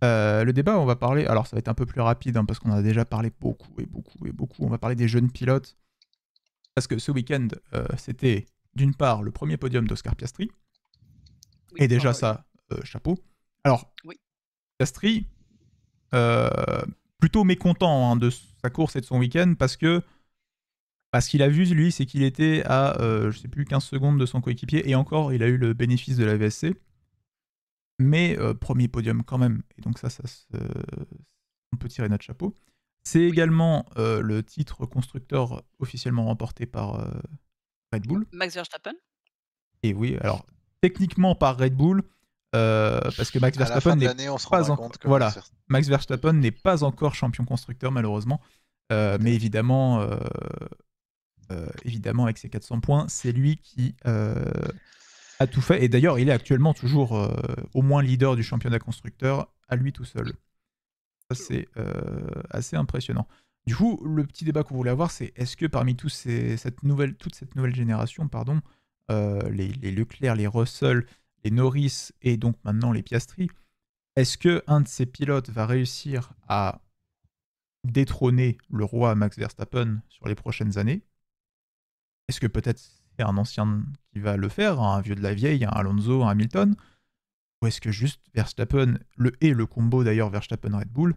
Le débat, on va parler. Alors, ça va être un peu plus rapide parce qu'on en a déjà parlé beaucoup et beaucoup et beaucoup. On va parler des jeunes pilotes parce que ce week-end, c'était d'une part le premier podium d'Oscar Piastri Oui, et déjà bravo à lui. ça, chapeau. Alors, Oui. Piastri, euh, plutôt mécontent de sa course et de son week-end parce qu'il a vu, lui, c'est qu'il était à, je sais plus, 15 secondes de son coéquipier et encore, il a eu le bénéfice de la VSC. Mais premier podium quand même. Et donc on peut tirer notre chapeau. C'est Oui. également le titre constructeur officiellement remporté par Red Bull. Max Verstappen. Et oui, alors techniquement par Red Bull, parce que Max À la Verstappen fin de n'est l'année, on se pas rendra encore. compte que Max Voilà, Verstappen. Max Verstappen n'est pas encore champion constructeur malheureusement. Mais évidemment, évidemment, avec ses 400 points, c'est lui qui a tout fait. Et d'ailleurs, il est actuellement toujours au moins leader du championnat constructeur à lui tout seul. Oui. Ça, Toujours. c'est assez impressionnant. Du coup, le petit débat qu'on voulait avoir, c'est est-ce que parmi toute cette nouvelle génération, pardon, les Leclerc, les Russell, les Norris et donc maintenant les Piastri, est-ce que un de ces pilotes va réussir à détrôner le roi Max Verstappen sur les prochaines années? Est-ce que peut-être c'est un ancien qui va le faire, un vieux de la vieille, un Alonso, un Hamilton? Ou est-ce que juste Verstappen, le combo d'ailleurs Verstappen-Red Bull,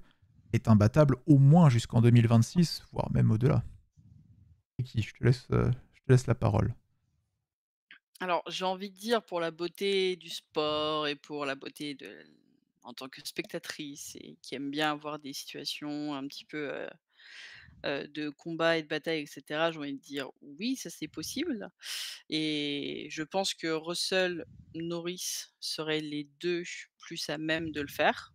est imbattable au moins jusqu'en 2026, voire même au-delà? Et qui je te laisse la parole. Alors, j'ai envie de dire pour la beauté du sport et pour la beauté en tant que spectatrice et qui aime bien avoir des situations un petit peu de combat et de bataille, etc., j'ai envie de dire oui, ça c'est possible. Et je pense que Russell, Norris seraient les deux plus à même de le faire.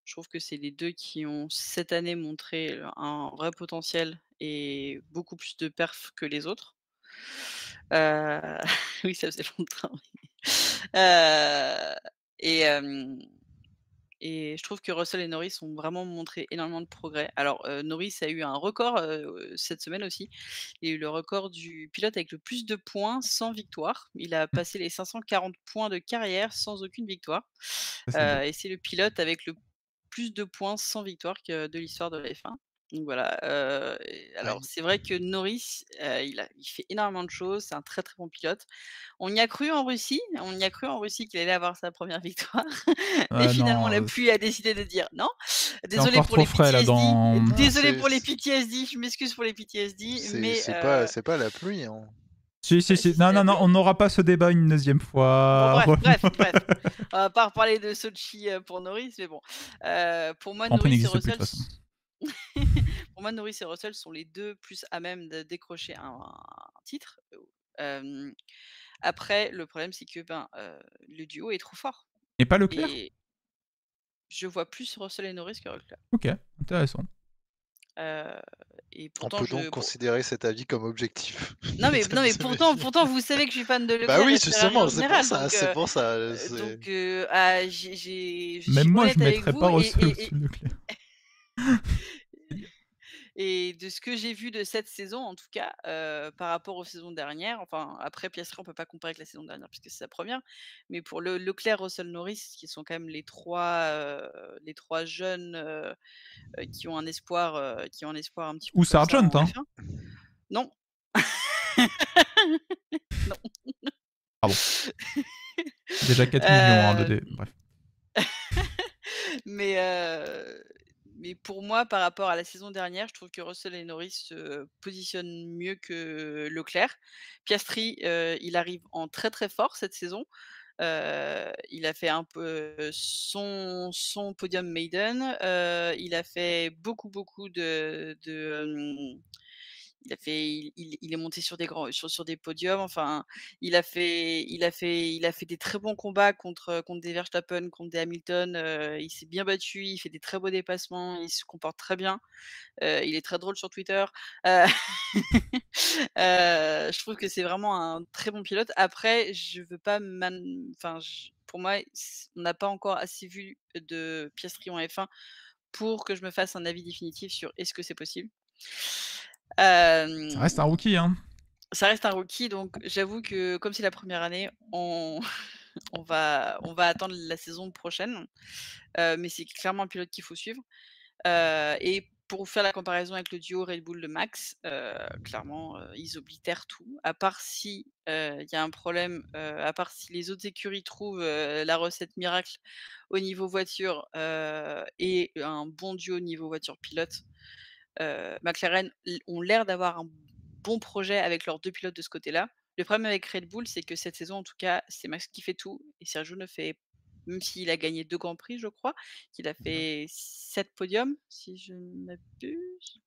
Je trouve que c'est les deux qui ont cette année montré un vrai potentiel et beaucoup plus de perf que les autres. Oui, ça faisait longtemps, oui. Heu et hem et je trouve que Russell et Norris ont vraiment montré énormément de progrès. Alors, Norris a eu un record, cette semaine aussi. Il a eu le record du pilote avec le plus de points sans victoire. Il a passé les 540 points de carrière sans aucune victoire, Ça, c'est beau. et c'est le pilote avec le plus de points sans victoire que de l'histoire de la F1. Donc voilà, alors Ouais. c'est vrai que Norris, il fait énormément de choses, c'est un très, très bon pilote. On y a cru en Russie, qu'il allait avoir sa première victoire, mais finalement Non, la pluie a décidé de dire: «Non». c'est Désolé encore pour trop les frais là PTSD, dans. Non, je m'excuse pour les PTSD, c'est mais c'est pas c'est pas la pluie, hein. Si, si, bah si. si, Non, c'est la non, non, pluie. on n'aura pas ce débat une deuxième Bon fois. bref, bref, bref. On va pas reparler de Sotchi, pour Norris, mais bon. Pour moi Grand Prix Norris et n'existe plus de Russell toute façon. pour moi Norris et Russell sont les 2 plus à même de décrocher un titre. Après le problème c'est que, ben, le duo est trop fort Et pas Leclerc? et je vois plus Russell et Norris que Leclerc. Ok, intéressant. Heu et On pourtant peut donc je pour considérer cet avis comme objectif. non mais Mesdames et messieurs. pourtant vous savez que je suis fan de Bah Leclerc oui, et de Ferrari en justement, c'est pour général ça, c'est pour ça, je je Même suis moi, je honnête avec mettrais vous pas Russell au-dessus de Leclerc. et de ce que j'ai vu de cette saison en tout cas, par rapport aux saisons dernières, enfin après Piastri on peut pas comparer avec la saison dernière puisque c'est sa première, mais pour le Leclerc, Russell, Norris qui sont quand même les 3 jeunes, qui ont un espoir un petit peu Ou comme ça Sargent, en hein. F1. Non. Non. Pardon. Déjà 4 millions, hein, Heu, Bref. mais pour moi, par rapport à la saison dernière, je trouve que Russell et Norris se positionnent mieux que Leclerc. Piastri, il arrive en très, très fort cette saison. Il a fait un peu son podium maiden, il a fait beaucoup, beaucoup il est monté sur des grands sur des podiums, enfin, il a fait des très bons combats contre des Verstappen, contre des Hamilton, il s'est bien battu, il fait des très beaux dépassements, il se comporte très bien, il est très drôle sur Twitter, heu, je trouve que c'est vraiment un très bon pilote. Après, je veux pas enfin, pour moi, on n'a pas encore assez vu de Piastri en F1 pour que je me fasse un avis définitif sur est-ce que c'est possible? Ça reste un Hem rookie, hein. Ça reste un rookie, donc j'avoue que comme c'est la première année, on on va attendre la saison prochaine, mais c'est clairement un pilote qu'il faut suivre. Et pour faire la comparaison avec le duo Red Bull de Max, clairement, ils oblitèrent tout. À part si, il y a un problème, à part si les autres écuries trouvent, la recette miracle au niveau voiture, et un bon duo niveau voiture pilote, McLaren ont l'air d'avoir un bon projet avec leurs 2 pilotes de ce côté-là. Le problème avec Red Bull, c'est que cette saison, en tout cas, c'est Max qui fait tout et Sergio ne fait, même s'il a gagné 2 grands prix, je crois, qu'il a fait 7 podiums, si je ne m'abuse,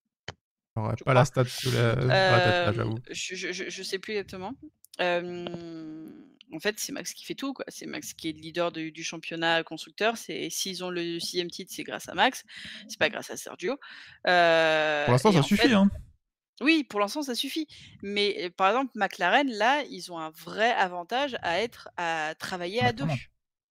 J'aurais je pas la crois. stat dans la tête là, j'avoue. Je sais plus exactement. En fait, c'est Max qui fait tout, quoi. C'est Max qui est le leader du championnat constructeur. S'ils ont le 6e titre, c'est grâce à Max, c'est pas grâce à Sergio. Pour l'instant, Et ça en fait, suffit, hein. oui, pour l'instant, ça suffit. Mais, par exemple, McLaren, là, ils ont un vrai avantage à travailler Ah bah, à 2. clairement.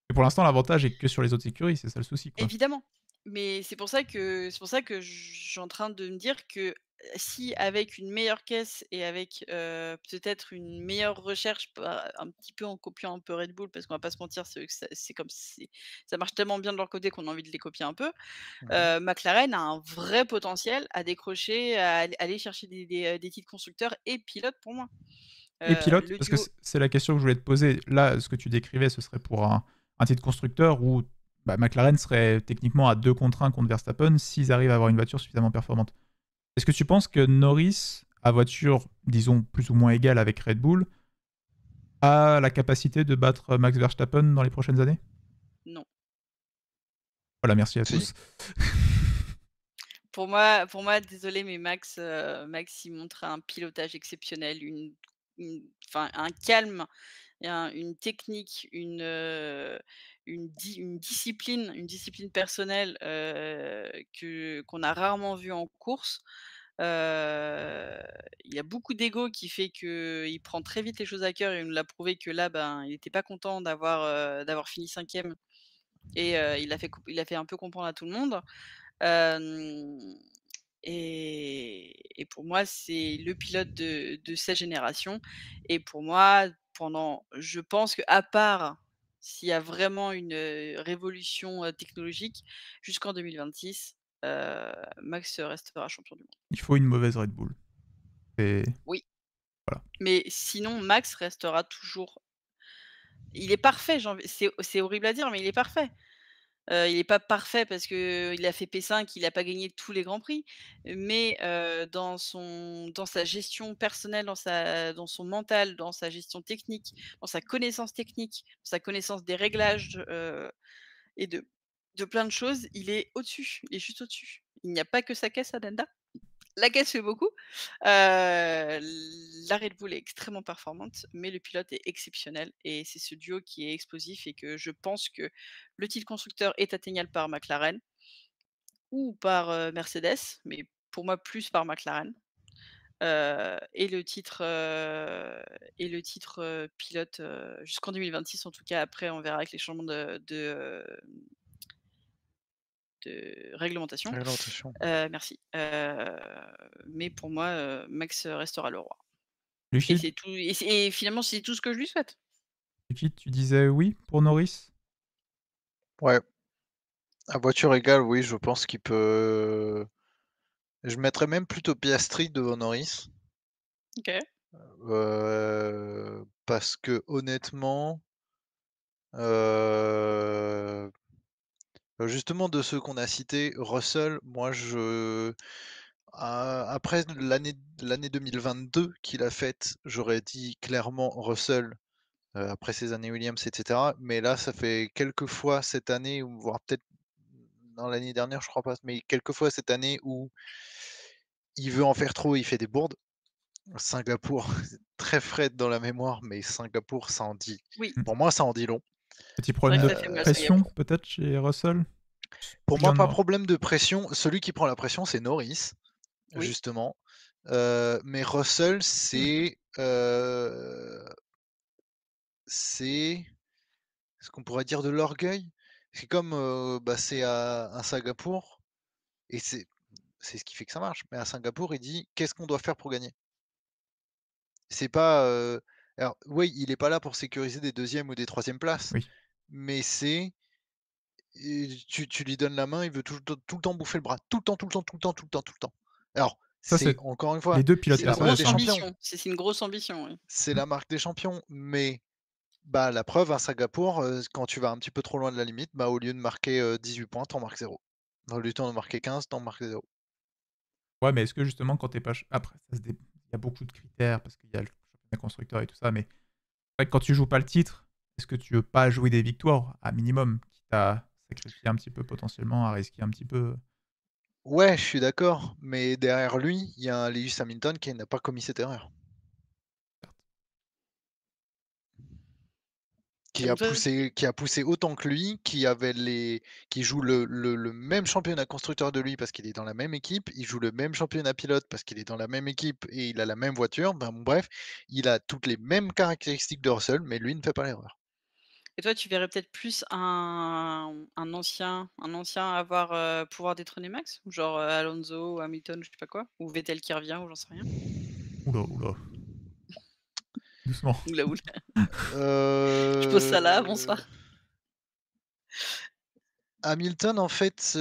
Et pour l'instant, l'avantage est que sur les autres écuries, c'est ça le souci, quoi. Évidemment. Mais c'est pour ça que je suis en train de me dire que, si avec une meilleure caisse et avec, peut-être une meilleure recherche, un petit peu en copiant un peu Red Bull, parce qu'on va pas se mentir, c'est comme si ça marche tellement bien de leur côté qu'on a envie de les copier un peu. Mmh. McLaren a un vrai potentiel à décrocher, à aller chercher des titres constructeurs et pilotes pour moi. Et pilote, Le parce que duo c'est la question que je voulais te poser. Là, ce que tu décrivais, ce serait pour un titre constructeur où bah, McLaren serait techniquement à 2 contre 1 contre Verstappen s'ils arrivent à avoir une voiture suffisamment performante. Est-ce que tu penses que Norris, à voiture, disons, plus ou moins égale avec Red Bull, a la capacité de battre Max Verstappen dans les prochaines années? non. Voilà, merci à Si. tous. Pour moi, désolé, mais Max, il montre un pilotage exceptionnel, enfin, un calme et une technique, une discipline personnelle, qu'on a rarement vue en course. Il y a beaucoup d'ego qui fait qu'il prend très vite les choses à cœur et il nous l'a prouvé que là, ben, il n'était pas content d'avoir fini 5e et il a fait un peu comprendre à tout le monde. Hem et pour moi, c'est le pilote de cette génération et pour moi, je pense qu'à part s'il y a vraiment une, révolution, technologique, jusqu'en 2026, Max restera champion du monde. Il faut une mauvaise Red Bull. Et Oui, voilà. mais sinon Max restera toujours, il est parfait, c'est horrible à dire, mais il est parfait. Il est pas parfait parce qu'il a fait P5, il a pas gagné tous les grands prix, mais dans sa gestion personnelle, dans son mental, dans sa gestion technique, dans sa connaissance technique, dans sa connaissance des réglages, et de plein de choses, il est au-dessus, il est juste au-dessus. Il n'y a pas que sa caisse à Danda. La caisse fait beaucoup. La Red Bull est extrêmement performante, mais le pilote est exceptionnel et c'est ce duo qui est explosif et que je pense que le titre constructeur est atteignable par McLaren ou par, Mercedes, mais pour moi plus par McLaren. Et le titre pilote, jusqu'en 2026 en tout cas. Après on verra avec les changements de réglementation. Réglementation. Merci. Mais pour moi, Max restera le roi. Et Lucide, c'est tout et finalement, c'est tout ce que je lui souhaite. Lucide, tu disais oui pour Norris? Ouais, à voiture égale, oui, je pense qu'il peut. Je mettrais même plutôt Piastri devant Norris, OK. parce que honnêtement, heu, justement de ceux qu'on a cités, Russell, moi après l'année 2022 qu'il a faite, j'aurais dit clairement Russell, après ses années Williams et cetera. Mais là, ça fait quelques fois cette année ou voire peut-être dans l'année dernière, je crois pas, mais quelques fois cette année où il veut en faire trop, il fait des bourdes. Singapour, c'est très frais dans la mémoire, mais Singapour, ça en dit Oui, Mmh. pour moi, ça en dit long. Petit c'est vrai problème que de ça fait mal pression, Singapour. peut-être, chez Russell? Pour moi, Bien pas non. problème de pression. Celui qui prend la pression, c'est Norris, Oui. justement. Mais Russell, c'est ce qu'on pourrait dire de l'orgueil. C'est comme, bah, c'est à Singapour et c'est ce qui fait que ça marche. Mais à Singapour, il dit: «Qu'est-ce qu'on doit faire pour gagner?» C'est pas, Alors, oui, il est pas là pour sécuriser des 2e ou des 3e places, Oui. mais tu lui donnes la main, il veut tout le temps bouffer le bras. Tout le temps, tout le temps, tout le temps, tout le temps, tout le temps. Alors, Ça, c'est c'est encore une les fois, 2 pilotes c'est C'est une la marque Mercedes, des grosse hein. champions. ambition. C'est une grosse ambition, oui. C'est Mmh. la marque des champions, mais bah, la preuve à Singapour, quand tu vas un petit peu trop loin de la limite, bah, au lieu de marquer, 18 points, tu en marques 0. Au lieu d'en marquer 15, tu en marques 0. Ouais, mais est-ce que justement quand tu es pas ch après ça se dé il y a beaucoup de critères parce qu'il y a le championnat constructeur et tout ça, mais c'est vrai que quand tu joues pas le titre, est-ce que tu veux pas jouer des victoires à minimum, quitte à sacrifier un petit peu potentiellement, à risquer un petit peu? Ouais, je suis d'accord, mais derrière lui, il y a un Lewis Hamilton qui n'a pas commis cette erreur. Donc toi Qui a poussé autant que lui, qui joue le même championnat constructeur de lui parce qu'il est dans la même équipe, il joue le même championnat pilote parce qu'il est dans la même équipe et il a la même voiture, ben, bon, bref, il a toutes les mêmes caractéristiques de Russell, mais lui ne fait pas l'erreur. et toi, tu verrais peut-être plus un ancien avoir, pouvoir détrôner Max? Ou genre, Alonso ou Hamilton ou je sais pas quoi? Ou Vettel qui revient ou j'en sais rien? Ouh là, ouh là, doucement. Ouh là, je pose ça là, Heu, bonsoir. Hamilton, en fait,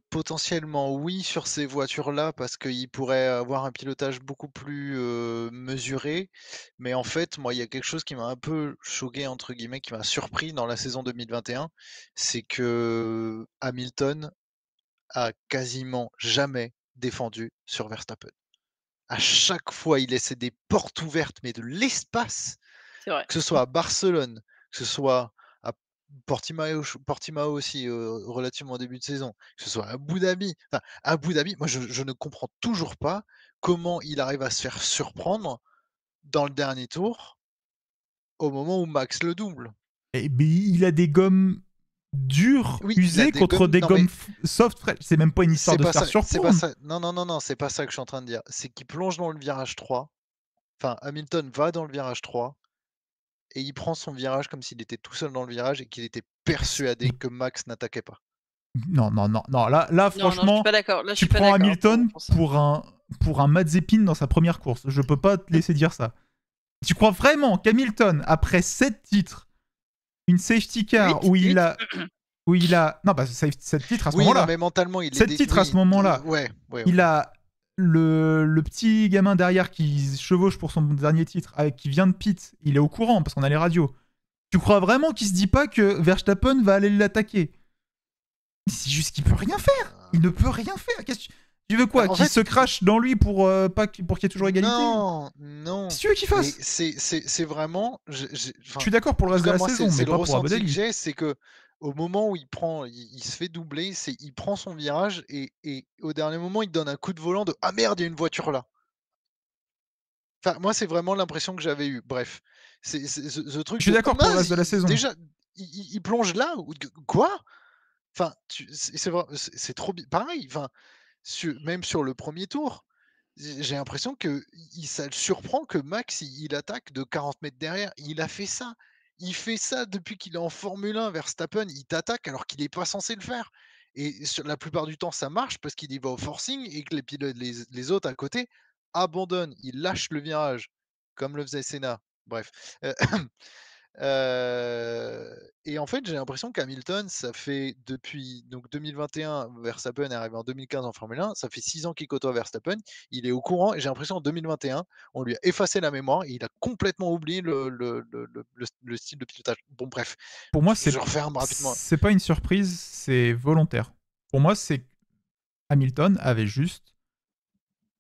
potentiellement oui sur ces voitures-là parce qu'il pourrait avoir un pilotage beaucoup plus, mesuré. Mais en fait, moi, il y a quelque chose qui m'a un peu «choqué» entre guillemets, qui m'a surpris dans la saison 2021, c'est que Hamilton a quasiment jamais défendu sur Verstappen. À chaque fois, il laissait des portes ouvertes, mais de l'espace, C'est vrai. que ce soit à Barcelone, que ce soit à Portimao aussi, relativement au début de saison, que ce soit à Abu Dhabi. Enfin, Abu Dhabi, moi je ne comprends toujours pas comment il arrive à se faire surprendre dans le dernier tour, au moment où Max le double. Et beh, il a des gommes dures, Oui, il a usées des contre gommes des non mais gommes soft fraîches. C'est même pas une histoire de se faire c'est pas surprendre. ça. Non, non, non, non, c'est pas ça que je suis en train de dire. C'est qu'il plonge dans le virage 3, enfin Hamilton va dans le virage 3 et il prend son virage comme s'il était tout seul dans le virage et qu'il était Mais c persuadé mais que Max n'attaquait pas. non, non, non, non, là Non, non, je suis franchement, pas d'accord. Là, je tu suis pas prends d'accord Hamilton pour ça. pour un Mazepin dans sa première course. Je peux pas te laisser dire ça. Tu crois vraiment qu'Hamilton, après 7 titres, une safety car 8? 8? où il a non, bah, 7 titres à ce Oui, non, mais moment-là. mentalement, il est 7 titres à ce oui, moment-là. ouais, ouais, Il OK. a le petit gamin derrière qui chevauche pour son dernier titre, qui vient de pit, il est au courant parce qu'on a les radios. Tu crois vraiment qu'il se dit pas que Verstappen va aller l'attaquer? C'est juste qu'il peut rien faire. Il ne peut rien faire. Qu'est-ce que tu veux Bah, quoi? en Qu'il fait, se crache dans lui pour pas pour qu'il y ait toujours égalité? non, non, Qu'est-ce que tu veux qu'il mais fasse? c'est vraiment Je enfin, suis d'accord pour en le tout reste de cas, la moi, saison, c'est mais le pas pour Abu ressenti que Dhabi. j'ai, c'est que au moment où il se fait doubler, il prend son virage et au dernier moment, il donne un coup de volant de: «Ah merde, il y a une voiture là». Enfin, moi, c'est vraiment l'impression que j'avais eue. Bref, c'est ce Je truc suis de: «Ah d'accord pour le mince, reste de la saison. déjà, il plonge là ou quoi?» Enfin, c'est trop pareil, enfin, même sur le premier tour, j'ai l'impression que ça le surprend que Max, il attaque de 40 mètres derrière. Il a fait ça. Il fait ça depuis qu'il est en Formule 1. Verstappen, il t'attaque alors qu'il est pas censé le faire et sur la plupart du temps, ça marche parce qu'il y va au forcing et que les pilotes les autres à côté abandonnent. Ils lâchent le virage comme le faisait Senna. Bref, et en fait, j'ai l'impression qu'Hamilton, ça fait depuis donc 2021, Verstappen est arrivé en 2015 en Formule 1, ça fait 6 ans qu'il côtoie Verstappen. Il est au courant et j'ai l'impression en 2021, on lui a effacé la mémoire et il a complètement oublié le style de pilotage. Bon bref, Pour moi, je referme rapidement. c'est pas une surprise, c'est volontaire. Pour moi, c'est Hamilton avait juste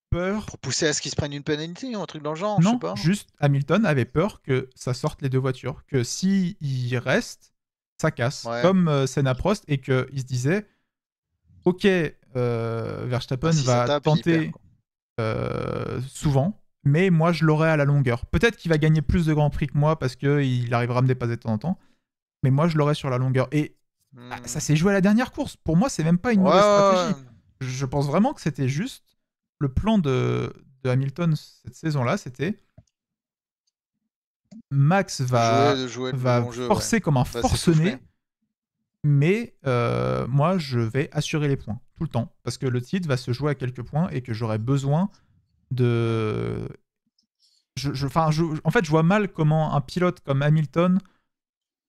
peur. Pour pousser à ce qu'il se prenne une pénalité ou un truc dans le genre, je sais Non, pas. juste Hamilton avait peur que ça sorte les deux voitures, que si il reste, ça casse, Ouais, comme Senna Prost, et qu'il se disait, ok, bah, Verstappen si ça va tape, il perd, tenter quoi. souvent, mais moi je l'aurai à la longueur. Peut-être qu'il va gagner plus de grands prix que moi parce qu'il arrivera à me dépasser de temps en temps, mais moi je l'aurai sur la longueur. Et ça Mmh. s'est joué à la dernière course. Pour moi, c'est même pas une Ouais, mauvaise ouais, stratégie. ouais. Je pense vraiment que c'était juste le plan de Hamilton cette saison-là, c'était Max Jouer le va long jeu, ouais. forcer comme un Va s'essouffler. forcené, mais moi, je vais assurer les points tout le temps parce que le titre va se jouer à quelques points et que j'aurai besoin Mmh. de En fait, je vois mal comment un pilote comme Hamilton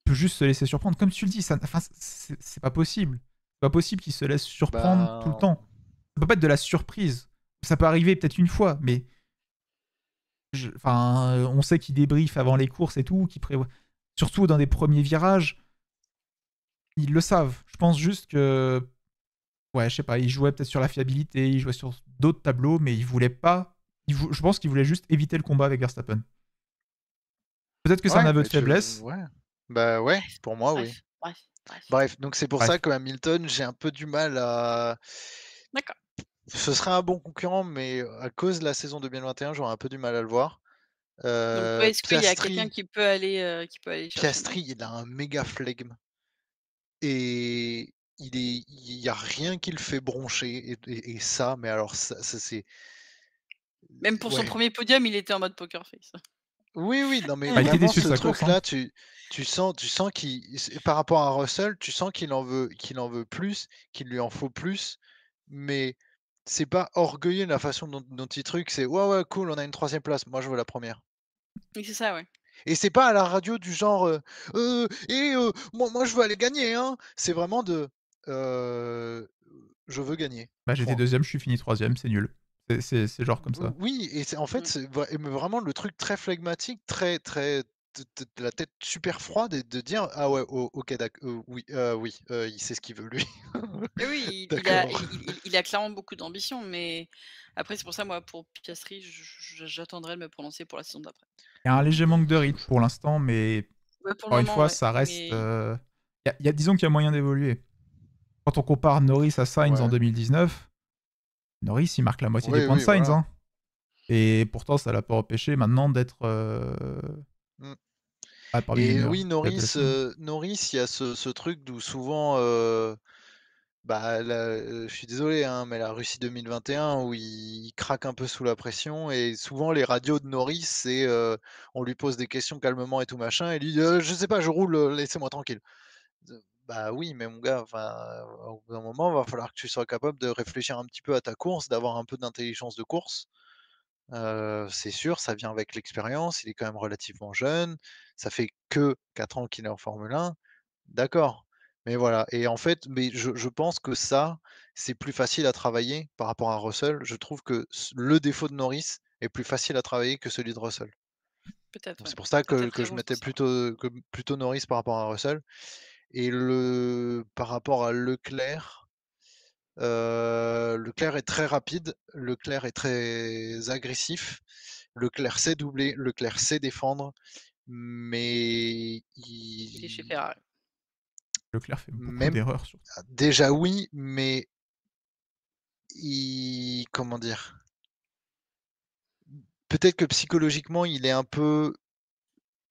peut juste se laisser surprendre. Comme tu le dis, c'est pas possible. C'est pas possible qu'il se laisse surprendre tout le Ben, temps. Ça peut pas être de la surprise. Ça peut arriver peut-être une fois, mais on sait qu'il débriefe avant les courses et tout, qu'il prévoit. Surtout dans des premiers virages, ils le savent. Je pense juste que, ouais, je sais pas, il jouait peut-être sur la fiabilité, il jouait sur d'autres tableaux, mais il voulait pas. Je pense qu'il voulait juste éviter le combat avec Verstappen. Peut-être que c'est un ouais, aveu de faiblesse. ouais. Bah ouais, Bref, pour moi, oui. bref, bref, bref. Bref, donc c'est pour ça Bref. que Hamilton, j'ai un peu du mal à. D'accord. Ce serait un bon concurrent, mais à cause de la saison 2021, j'aurais un peu du mal à le voir. Donc toi, est-ce qu'il y a quelqu'un Piastri, qui peut aller chercher Piastri, il a un méga flegme et il y a rien qui le fait broncher et ça, mais alors ça c'est Même pour son ouais. premier podium, il était en mode poker face. Oui, oui, non, mais Bah, il était vraiment déçu de ce sa course. Hein. truc-là, tu sens par rapport à Russell, tu sens qu'il en veut plus, qu'il lui en faut plus, mais c'est pas orgueilleux la façon dont il truc, c'est ouais, ouais, cool, on a une 3e place, moi je veux la première. Oui, c'est ça, ouais. Et c'est pas à la radio du genre moi je veux aller gagner, hein. C'est vraiment de je veux gagner. Bah, j'étais Point. deuxième, je suis fini troisième, c'est nul. C'est genre comme ça. Oui, et c'est en fait, Mmh. mais vraiment le truc très flegmatique, très très la tête super froide et de dire ah ouais, ok, oui, oui, il sait ce qu'il veut lui. Et oui, D'accord. il a clairement beaucoup d'ambition, mais après c'est pour ça, moi, pour Piastri, j'attendrai de me prononcer pour la saison d'après. Il y a un léger manque de rythme pour l'instant, mais Ouais, pour le encore une moment, fois, ouais, ça reste. mais Disons qu'il y a moyen d'évoluer. Quand on compare Norris à Sainz en Ouais. 2019, Norris il marque la moitié des Oui, points de oui, Sainz. voilà. Hein. Et pourtant, ça l'a pas empêché maintenant d'être Mmh. parmi les Et meilleurs oui, pilotes de la saison. Norris, il y a ce truc d'où souvent, bah, je suis désolé, hein, mais la Russie 2021 où il craque un peu sous la pression et souvent les radios de Norris, c'est, on lui pose des questions calmement et tout machin et il dit: Je sais pas, je roule, laissez-moi tranquille». Bah oui, mais mon gars, enfin, au bout d'un moment, va falloir que tu sois capable de réfléchir un petit peu à ta course, d'avoir un peu d'intelligence de course. C'est sûr, ça vient avec l'expérience, il est quand même relativement jeune, ça fait que 4 ans qu'il est en Formule 1, d'accord. Mais voilà et en fait, mais je pense que ça, c'est plus facile à travailler par rapport à Russell. Je trouve que le défaut de Norris est plus facile à travailler que celui de Russell. peut-être, Donc ouais. c'est pour ça Tu as peut-être que je raison sur mettais ça, ouais. plutôt Norris par rapport à Russell et par rapport à Leclerc, Leclerc est très rapide, Leclerc est très agressif, Leclerc sait doubler, Leclerc sait défendre, mais Il est chez il Ferrari. Leclerc fait beaucoup même d'erreurs. déjà oui, mais comment dire? Peut-être que psychologiquement, il est un peu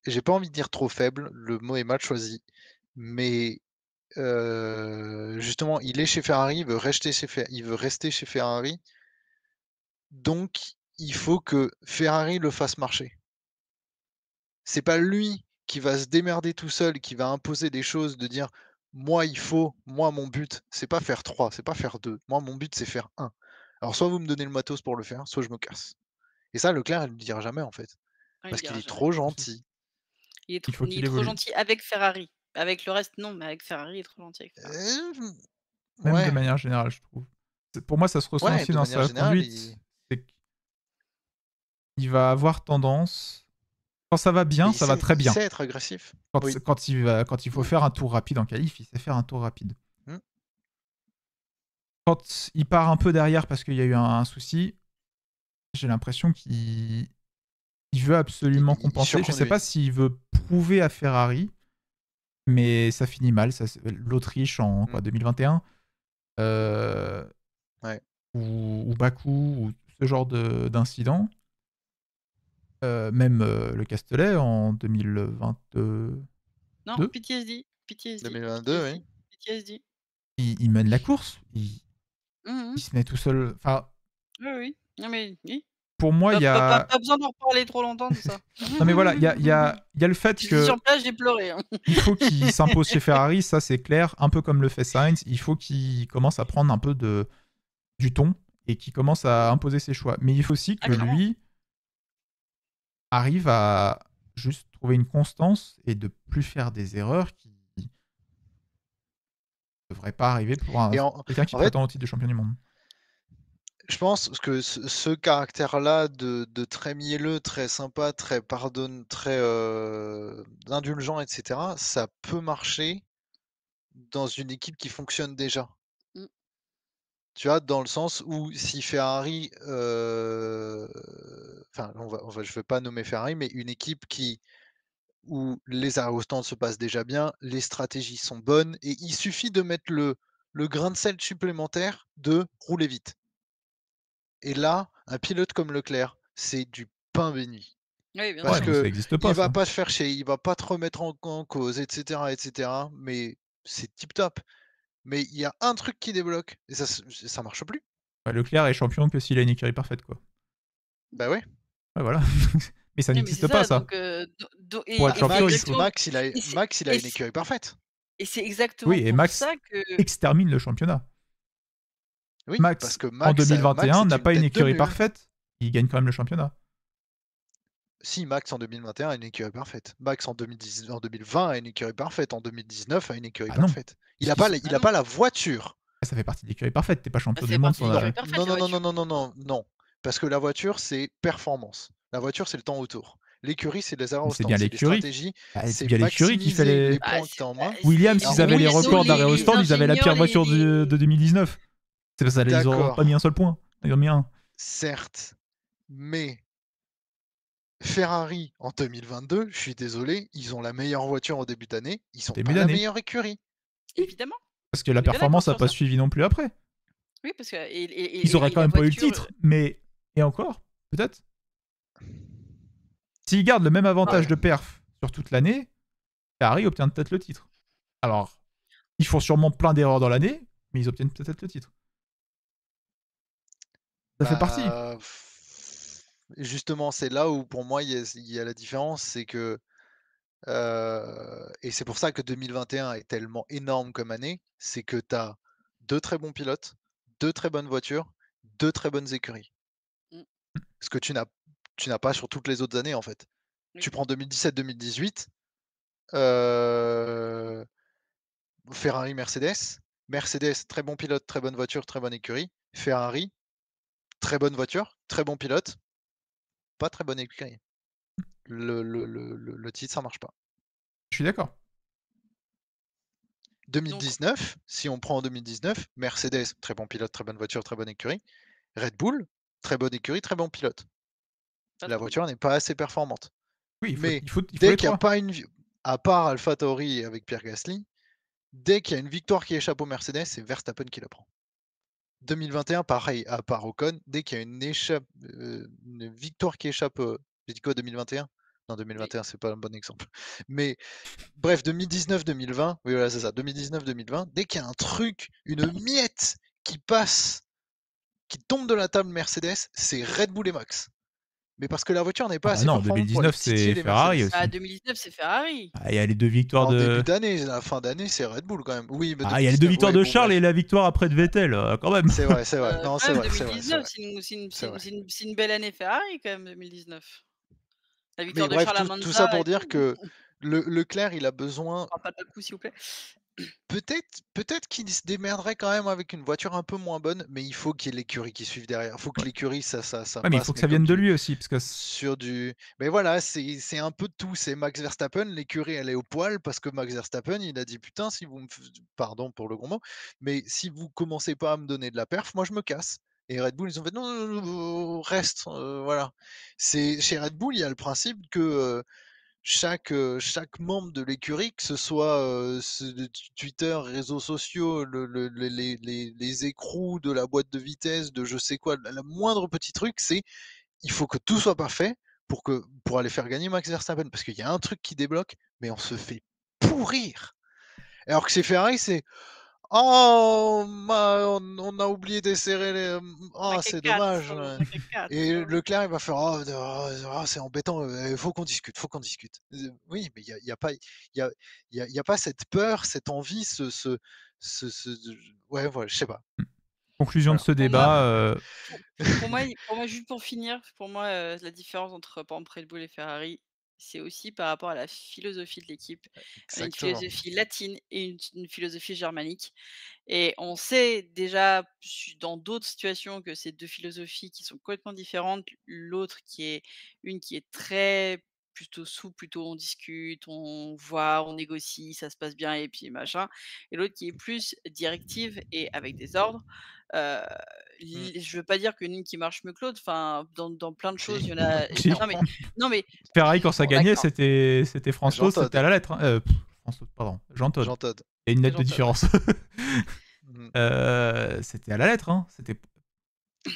j'ai pas envie de dire trop faible, le mot est mal choisi, mais justement, il est chez Ferrari, il veut rester chez Ferrari, donc il faut que Ferrari le fasse marcher. C'est pas lui qui va se démerder tout seul, qui va imposer des choses, de dire: moi mon but, c'est pas faire 3, c'est pas faire 2. Moi mon but c'est faire 1. Alors soit vous me donnez le matos pour le faire, soit je me casse. Et ça Leclerc, il le dira jamais en fait, Ah, il le parce qu'il dira est jamais. trop gentil. Il faut Il qu'il est trop évolue. gentil avec Ferrari. Avec le reste, non, mais avec Ferrari, il est trop gentil avec Ferrari. Même de Ouais, manière générale, je trouve. Pour moi, ça se ressent ouais, aussi de dans manière sa générale, il conduite. C'est qu'il va avoir tendance. Quand ça va mais bien, ça va très il bien. sait être agressif. Oui. Quand il faut faire un tour rapide en qualif, il sait faire un tour rapide. Mmh. Quand il part un peu derrière parce qu'il y a eu un souci, j'ai l'impression qu'il veut absolument Il compenser. Je sais pas surconduit. s'il veut prouver à Ferrari, mais ça finit mal. L'Autriche en Mmh. 2021 euh, Ouais. ou Bakou ou ce genre d'incident. Même le Castellet en 2022, Non, PTSD, PTSD, 2022, oui. PTSD, PTSD. il mène la course, Mmh. il se met tout seul. Enfin, Oui, oui. Non, mais oui. pour moi, il y a. Pas besoin d'en reparler trop longtemps de ça. Non, mais voilà, il y a le fait J'étais que sur place, j'ai pleuré, hein. il faut qu'il s'impose chez Ferrari, ça c'est clair, un peu comme le fait Sainz. Il faut qu'il commence à prendre un peu du ton et qu'il commence à imposer ses choix. Mais il faut aussi Ah, que clairement. lui, arrive à juste trouver une constance et de plus faire des erreurs qui ne devraient pas arriver pour Et en quelqu'un qui en fait, prétend au titre de champion du monde. je pense que ce caractère-là de très mielleux, très sympa, très très, indulgent et cetera, ça peut marcher dans une équipe qui fonctionne déjà. Mmh. Tu vois? Dans le sens où si Ferrari, enfin je vais pas nommer Ferrari, mais une équipe où les arrêts au stand se passent déjà bien, les stratégies sont bonnes et il suffit de mettre le grain de sel supplémentaire de rouler vite. Et là, un pilote comme Leclerc, c'est du pain béni. Oui, bien Parce Ouais, sûr. mais ça que n'existe il pas, va ça. pas se faire chier, il va pas te remettre en cause et cetera, mais c'est tip top. Mais il y a un truc qui débloque et ça marche plus. Ouais, Leclerc est champion que s'il a une écurie parfaite, quoi. Bah ouais. Ouais, voilà. Mais ça Oui, mais c'est n'existe pas, ça, ça. donc do Pour être et c'est champion, il Max faut. exactement Max il a et c'est Max il a et une c'est écurie parfaite. et c'est exactement Oui, et pour Max ça que extermine le championnat. Oui, parce Max, que en Max 2021, est n'a une pas une tête de écurie mule. parfaite. Il gagne quand même le championnat. Si Max en 2021 a une écurie parfaite. Max en 2020 a une écurie parfaite. En 2019 a une écurie Ah non. parfaite. Il a Puisqu'ils pas sont- la ah il a non, pas la voiture. Ça fait partie de l'écurie parfaite. T'es pas ça champion du fait monde partie de sans Non, l'écurie la. parfaite, non, la non, non, non, voiture. non, non, non, non. Parce que la voiture, c'est performance. La voiture, c'est le temps autour. L'écurie, c'est les arrêts Mais au c'est stand, bien c'est des l'écurie. stratégies, Bah, c'est c'est bien l'écurie qui fait maximiser les les. Bah, points que tu as en main. Williams, Alors ils avaient les oui, plutôt records d'arrêt au les stand, ils avaient la ingénieurs, pire voiture de 2019. C'est parce qu'ils ont pas mis un d'accord, seul point. Ils ont mis un. certes, mais Ferrari en 2022, je suis désolé, ils ont la meilleure voiture en début d'année, ils sont Début pas la d'année. meilleure écurie. évidemment, Parce que la on est bien d'accord performance n'a sur pas ça. suivi non plus après. Oui, parce que Ils auraient et quand la même pas eu le voiture, titre. Mais. Et encore, peut-être. S'ils gardent le même avantage Ouais, de perf sur toute l'année, Ferrari obtient peut-être le titre. Alors, ils font sûrement plein d'erreurs dans l'année, mais ils obtiennent peut-être le titre. Ça fait partie. bah, justement, c'est là où pour moi il y a la différence, c'est que et c'est pour ça que 2021 est tellement énorme comme année, c'est que tu as 2 très bons pilotes, 2 très bonnes voitures, 2 très bonnes écuries. mmh, Ce que tu n'as pas sur toutes les autres années, en fait. oui, Tu prends 2017-2018, heu, Ferrari, Mercedes. Mercedes, très bon pilote, très bonne voiture, très bonne écurie. Ferrari, très bonne voiture, très bon pilote, pas très bonne écurie. Le titre, ça marche pas. Je suis d'accord. donc 2019, si on prend en 2019, Mercedes, très bon pilote, très bonne voiture, très bonne écurie. Red Bull, très bonne écurie, très bon pilote. pas La trop bon. voiture n'est pas assez performante. Oui, Mais il faut dès les qu'il y a trois. pas à part AlphaTauri avec Pierre Gasly, dès qu'il y a une victoire qui échappe au Mercedes, c'est Verstappen qui la prend. 2021, pareil, à part Ocon, dès qu'il y a une victoire qui échappe, j'ai dit quoi 2021? Non, Oui, 2021, c'est pas un bon exemple. Mais bref, 2019-2020, oui, voilà, c'est ça, 2019-2020, dès qu'il y a un truc, une miette qui passe, qui tombe de la table Mercedes, c'est Red Bull et Max. Mais parce que la voiture n'est Ah pas bah assez non, performante pour aller 2019, titiller c'est les Ferrari Mercedes. bah, aussi. 2019, c'est Ferrari. Ah, il y a les deux victoires En début de. d'année, la fin d'année, c'est Red Bull quand même. Oui, mais Ah, il y a les deux 2019, victoires ouais, de bon, Charles et bref. la victoire après de Vettel, quand même. C'est vrai. Non, Quand c'est même vrai, c'est vrai, c'est 2019, vrai, c'est c'est vrai. une belle année Ferrari quand même 2019. La Mais victoire de bref, Charles à tout ça Monza pour et dire tout. que Leclerc, il a besoin. On parle pas de Bakou, s'il vous plaît. Peut-être qu'il se démerderait quand même avec une voiture un peu moins bonne, mais il faut qu'il y ait l'écurie qui suive derrière. Il faut que Ouais. l'écurie, ça Ouais, mais il faut passe, que mais ça comme vienne de du lui aussi, parce que. sur du. Mais voilà, c'est un peu de tout. C'est Max Verstappen, l'écurie, elle est au poil parce que Max Verstappen, il a dit putain, si vous me. Pardon pour le gros mot, mais si vous commencez pas à me donner de la perf, moi je me casse. Et Red Bull, ils ont fait non, non, non, non, reste, voilà. C'est chez Red Bull, il y a le principe que chaque membre de l'écurie, que ce soit Twitter, réseaux sociaux, les écrous de la boîte de vitesse, de je sais quoi, le moindre petit truc, c'est il faut que tout soit parfait pour aller faire gagner Max Verstappen. Parce qu'il y a un truc qui débloque, mais on se fait pourrir. Alors que chez Ferrari, c'est oh, on a oublié desserrer les. On a Oh, que c'est 4, dommage. on a que 4. Et Leclerc, il va faire c'est embêtant, il faut qu'on discute, faut qu'on discute. Oui, mais il y a pas, il y a pas cette peur, cette envie, ouais, voilà, je sais pas. Conclusion de Voilà. ce Pour moi, débat, pour moi, juste pour finir, pour moi, la différence entre, par exemple, Red Bull et Ferrari, c'est aussi par rapport à la philosophie de l'équipe. Une Exactement. philosophie latine et une philosophie germanique. Et on sait déjà dans d'autres situations que c'est 2 philosophies qui sont complètement différentes. L'autre une qui est très plutôt souple, plutôt on discute, on voit, on négocie, ça se passe bien et puis machin. Et l'autre qui est plus directive et avec des ordres. Heu, Mmh. je veux pas dire qu'il y en a une qui marche mieux que l'autre, enfin dans plein de choses, Si. il y en a si. non mais non mais Ferrari, quand ça Bon, gagnait, d'accord, c'était France Jean Todt, c'était à Todt. la lettre. France Todt, pardon, Jean Todt. Jean Todt. Il y a une c'est lettre de Jean Todt, ouais. différence. Mmh. C'était à la lettre, hein. Et C'était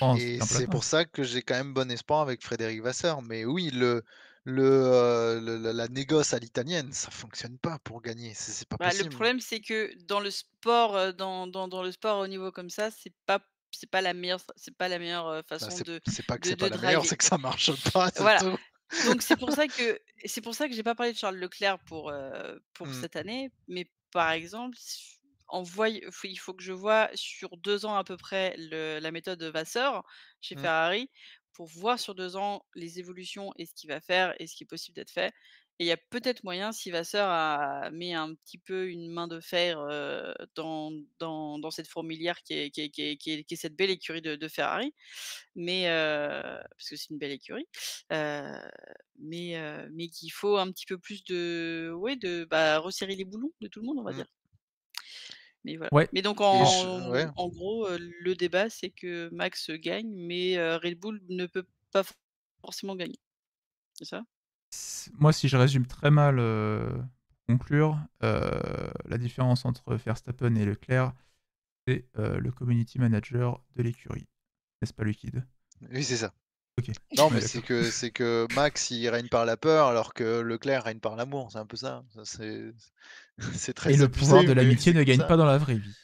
un c'est platin. pour ça que j'ai quand même bon espoir avec Frédéric Vasseur. Mais oui, la négoce à l'italienne, ça fonctionne pas pour gagner, c'est pas Bah, le possible. problème, c'est que dans le sport, dans le sport au niveau comme ça, c'est pas la meilleure, Bah, façon c'est pas que c'est de pas la meilleure, driver. c'est que ça marche pas, c'est Voilà, tout. donc c'est pour ça que j'ai pas parlé de Charles Leclerc pour Mmh, cette année, mais par exemple, il faut que je vois sur 2 ans à peu près la méthode Vasseur chez mmh. Ferrari pour voir sur 2 ans les évolutions et ce qu'il va faire et ce qui est possible d'être fait et il y a peut-être moyen si Vasseur a mis un petit peu une main de fer, dans cette fourmilière qui est cette belle écurie de Ferrari, mais parce que c'est une belle écurie, heu, mais qu'il faut un petit peu plus resserrer les boulons de tout le monde, on va Mmh. dire. Mais voilà. Ouais. Mais donc Et en ouais. en gros, le débat, c'est que Max gagne, mais Red Bull ne peut pas forcément gagner. C'est ça? Moi, si je résume très mal, pour conclure, la différence entre Verstappen et Leclerc, c'est, le community manager de l'écurie. N'est-ce pas, Liquide? Oui, c'est ça. OK, Non, on est mais d'accord. c'est que Max, il règne par la peur, alors que Leclerc règne par l'amour. C'est un peu ça. C'est c'est Et très le pouvoir abusé, de mais l'amitié c'est ne comme gagne ça. pas dans la vraie vie.